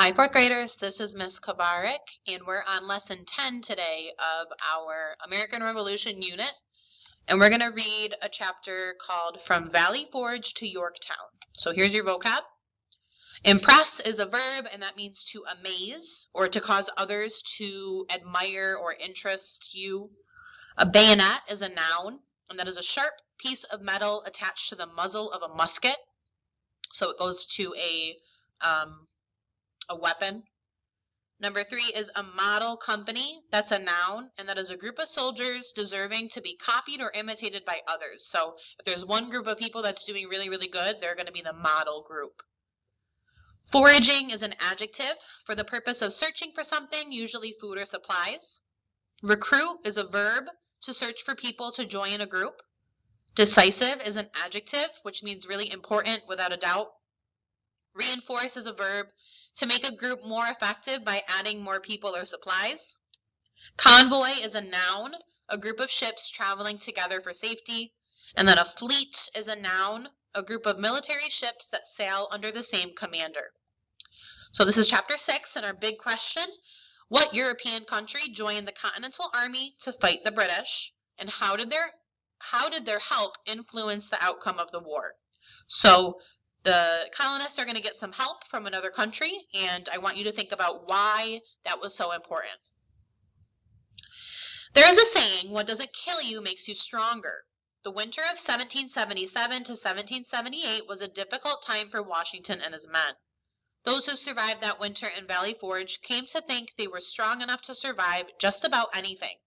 Hi, fourth graders. This is Miss Kabarik, and we're on lesson 10 today of our American Revolution unit. And we're going to read a chapter called From Valley Forge to Yorktown. So here's your vocab. Impress is a verb, and that means to amaze or to cause others to admire or interest you. A bayonet is a noun, and that is a sharp piece of metal attached to the muzzle of a musket. So it goes to a weapon. Number 3 is a model company. That's a noun, and that is a group of soldiers deserving to be copied or imitated by others. So if there's one group of people that's doing really, really good, they're going to be the model group. Foraging is an adjective for the purpose of searching for something, usually food or supplies. Recruit is a verb to search for people to join a group. Decisive is an adjective, which means really important without a doubt. Reinforce is a verb to make a group more effective by adding more people or supplies. Convoy is a noun, a group of ships traveling together for safety. And then a fleet is a noun, a group of military ships that sail under the same commander. So this is chapter 6, and our big question: what European country joined the Continental Army to fight the British, and how did their help influence the outcome of the war? So the colonists are going to get some help from another country, and I want you to think about why that was so important. There is a saying, what doesn't kill you makes you stronger. The winter of 1777 to 1778 was a difficult time for Washington and his men. Those who survived that winter in Valley Forge came to think they were strong enough to survive just about anything.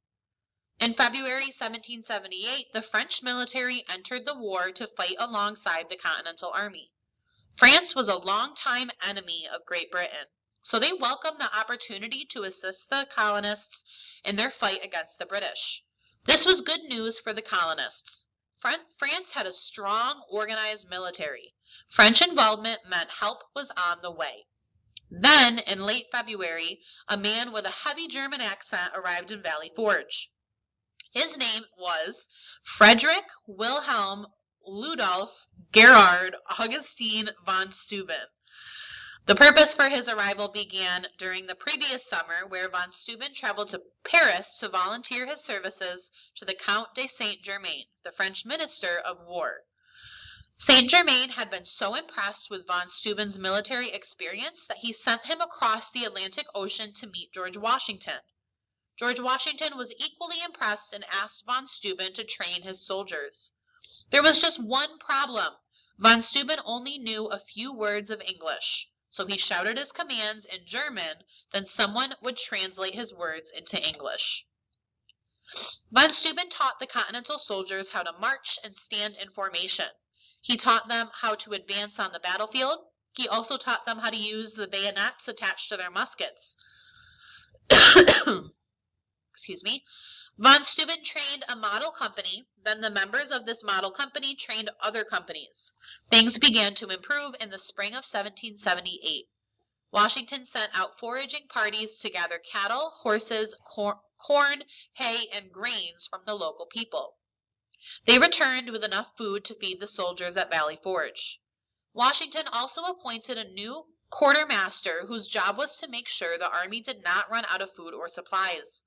In February 1778, the French military entered the war to fight alongside the Continental Army. France was a longtime enemy of Great Britain, so they welcomed the opportunity to assist the colonists in their fight against the British. This was good news for the colonists. France had a strong, organized military. French involvement meant help was on the way. Then, in late February, a man with a heavy German accent arrived in Valley Forge. His name was Frederick Wilhelm Ludolf Gerhard Augustine von Steuben. The purpose for his arrival began during the previous summer, where von Steuben traveled to Paris to volunteer his services to the Count de Saint-Germain, the French minister of war. Saint-Germain had been so impressed with von Steuben's military experience that he sent him across the Atlantic Ocean to meet George Washington. George Washington was equally impressed and asked von Steuben to train his soldiers. There was just one problem. Von Steuben only knew a few words of English, so he shouted his commands in German, then someone would translate his words into English. Von Steuben taught the Continental soldiers how to march and stand in formation. He taught them how to advance on the battlefield. He also taught them how to use the bayonets attached to their muskets. Excuse me. Von Steuben trained a model company, then the members of this model company trained other companies. Things began to improve in the spring of 1778. Washington sent out foraging parties to gather cattle, horses, corn, hay, and grains from the local people. They returned with enough food to feed the soldiers at Valley Forge. Washington also appointed a new quartermaster whose job was to make sure the army did not run out of food or supplies.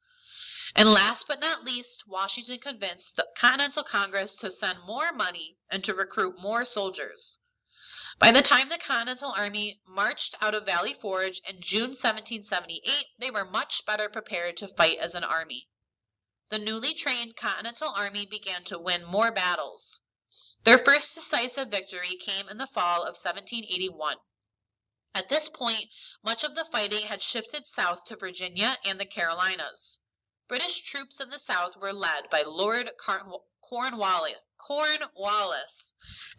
And last but not least, Washington convinced the Continental Congress to send more money and to recruit more soldiers. By the time the Continental Army marched out of Valley Forge in June 1778, they were much better prepared to fight as an army. The newly trained Continental Army began to win more battles. Their first decisive victory came in the fall of 1781. At this point, much of the fighting had shifted south to Virginia and the Carolinas. British troops in the South were led by Lord Cornwallis,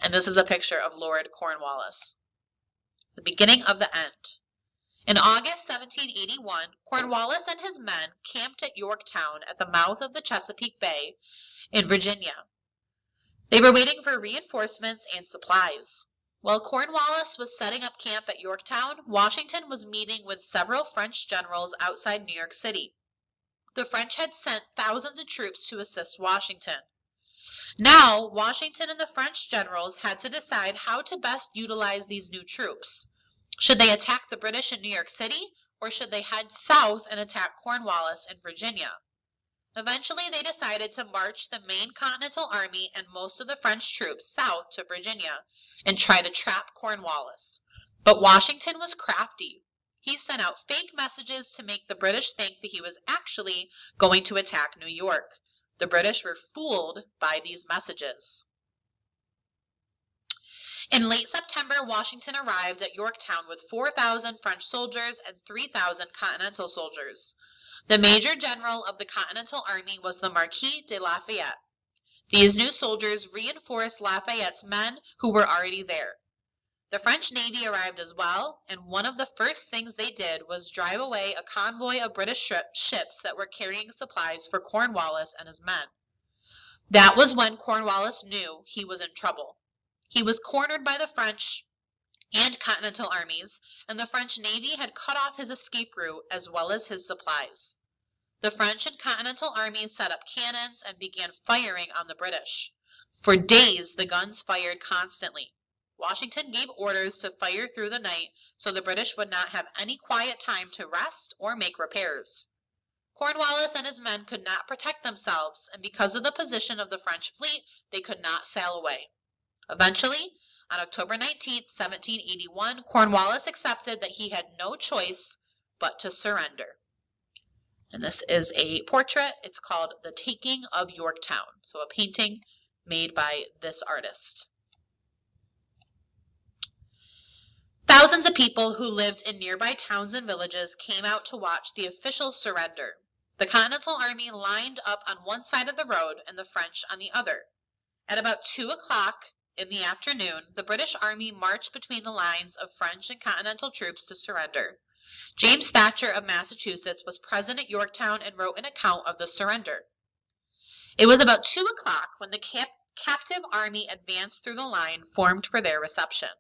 and this is a picture of Lord Cornwallis. The beginning of the end. In August 1781, Cornwallis and his men camped at Yorktown at the mouth of the Chesapeake Bay in Virginia. They were waiting for reinforcements and supplies. While Cornwallis was setting up camp at Yorktown, Washington was meeting with several French generals outside New York City. The French had sent thousands of troops to assist Washington. Now, Washington and the French generals had to decide how to best utilize these new troops. Should they attack the British in New York City, or should they head south and attack Cornwallis in Virginia? Eventually, they decided to march the main Continental Army and most of the French troops south to Virginia and try to trap Cornwallis. But Washington was crafty. He sent out fake messages to make the British think that he was actually going to attack New York. The British were fooled by these messages. In late September, Washington arrived at Yorktown with 4,000 French soldiers and 3,000 Continental soldiers. The major general of the Continental Army was the Marquis de Lafayette. These new soldiers reinforced Lafayette's men who were already there. The French Navy arrived as well, and one of the first things they did was drive away a convoy of British ships that were carrying supplies for Cornwallis and his men. That was when Cornwallis knew he was in trouble. He was cornered by the French and Continental armies, and the French Navy had cut off his escape route as well as his supplies. The French and Continental armies set up cannons and began firing on the British. For days, the guns fired constantly. Washington gave orders to fire through the night so the British would not have any quiet time to rest or make repairs. Cornwallis and his men could not protect themselves, and because of the position of the French fleet, they could not sail away. Eventually, on October 19, 1781, Cornwallis accepted that he had no choice but to surrender. And this is a portrait. It's called The Taking of Yorktown. So a painting made by this artist. Thousands of people who lived in nearby towns and villages came out to watch the official surrender. The Continental Army lined up on one side of the road and the French on the other. At about 2 o'clock in the afternoon, the British Army marched between the lines of French and Continental troops to surrender. James Thatcher of Massachusetts was present at Yorktown and wrote an account of the surrender. It was about 2 o'clock when the captive army advanced through the line formed for their reception.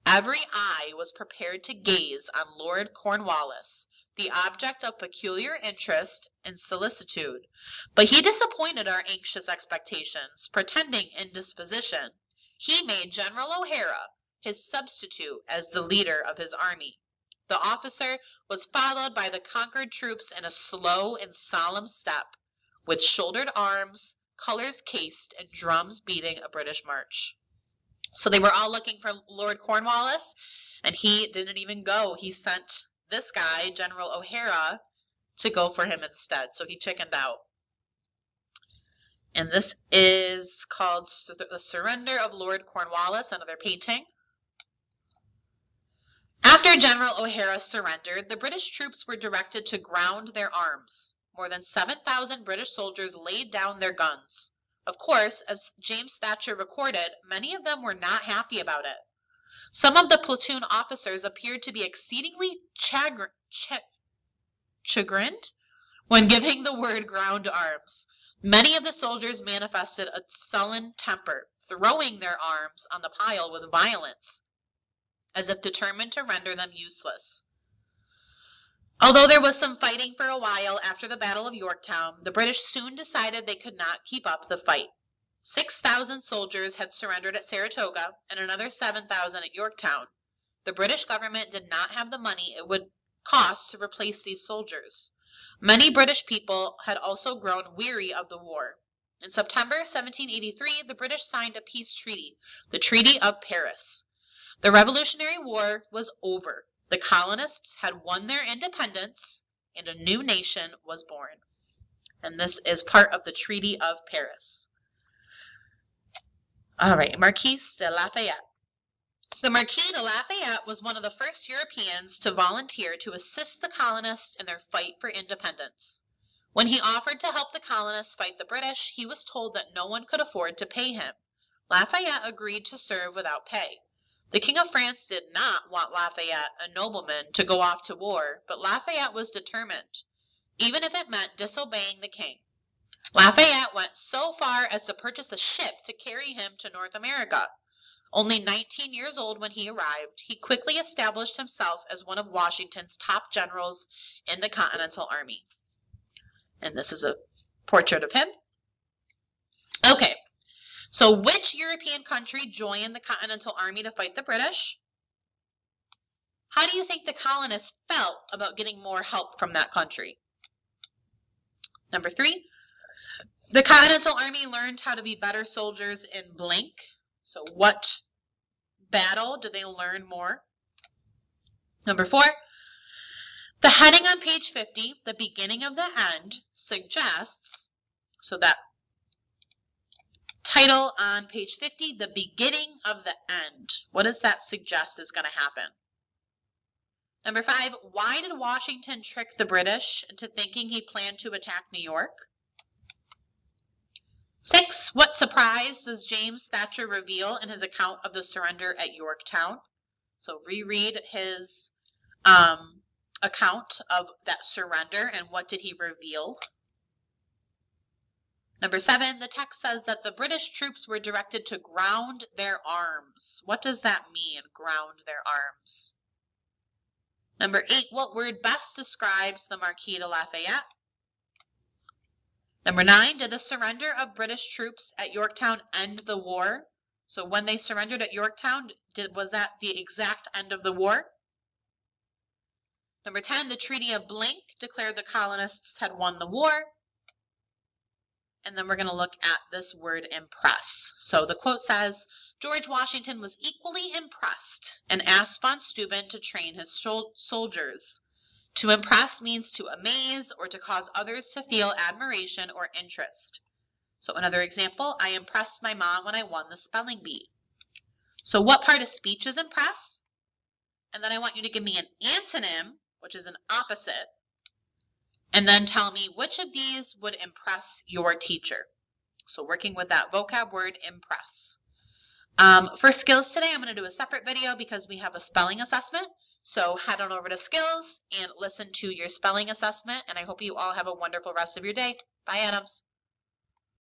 Every eye was prepared to gaze on Lord Cornwallis, the object of peculiar interest and solicitude. But he disappointed our anxious expectations, pretending indisposition. He made General O'Hara his substitute as the leader of his army. The officer was followed by the conquered troops in a slow and solemn step, with shouldered arms, colors cased, and drums beating a British march. So they were all looking for Lord Cornwallis, and he didn't even go. He sent this guy, General O'Hara, to go for him instead. So he chickened out. And this is called The Surrender of Lord Cornwallis, another painting. After General O'Hara surrendered, the British troops were directed to ground their arms. More than 7,000 British soldiers laid down their guns. Of course, as James Thatcher recorded, many of them were not happy about it. Some of the platoon officers appeared to be exceedingly chagrined when giving the word ground arms. Many of the soldiers manifested a sullen temper, throwing their arms on the pile with violence, as if determined to render them useless. Although there was some fighting for a while after the Battle of Yorktown, the British soon decided they could not keep up the fight. 6,000 soldiers had surrendered at Saratoga and another 7,000 at Yorktown. The British government did not have the money it would cost to replace these soldiers. Many British people had also grown weary of the war. In September 1783, the British signed a peace treaty, the Treaty of Paris. The Revolutionary War was over. The colonists had won their independence, and a new nation was born. And this is part of the Treaty of Paris. All right, Marquis de Lafayette. The Marquis de Lafayette was one of the first Europeans to volunteer to assist the colonists in their fight for independence. When he offered to help the colonists fight the British, he was told that no one could afford to pay him. Lafayette agreed to serve without pay. The King of France did not want Lafayette, a nobleman, to go off to war, but Lafayette was determined, even if it meant disobeying the king. Lafayette went so far as to purchase a ship to carry him to North America. Only 19 years old when he arrived, he quickly established himself as one of Washington's top generals in the Continental Army. And this is a portrait of him. Okay. So which European country joined the Continental Army to fight the British? How do you think the colonists felt about getting more help from that country? Number 3, the Continental Army learned how to be better soldiers in blank. So what battle did they learn more? Number 4, the heading on page 50, the beginning of the end, suggests, so that title on page 50, the beginning of the end. What does that suggest is going to happen? Number 5, why did Washington trick the British into thinking he planned to attack New York? 6, what surprise does James Thatcher reveal in his account of the surrender at Yorktown? So reread his account of that surrender and what did he reveal? Number 7, the text says that the British troops were directed to ground their arms. What does that mean, ground their arms? Number 8, what word best describes the Marquis de Lafayette? Number 9, did the surrender of British troops at Yorktown end the war? So when they surrendered at Yorktown, was that the exact end of the war? Number 10, the Treaty of Blank declared the colonists had won the war. And then we're going to look at this word impress. So the quote says, George Washington was equally impressed and asked von Steuben to train his soldiers. To impress means to amaze or to cause others to feel admiration or interest. So another example, I impressed my mom when I won the spelling bee. So what part of speech is impress? And then I want you to give me an antonym, which is an opposite, and then tell me which of these would impress your teacher. So working with that vocab word, impress. For skills today, I'm going to do a separate video because we have a spelling assessment. So head on over to skills and listen to your spelling assessment. And I hope you all have a wonderful rest of your day. Bye, Adams.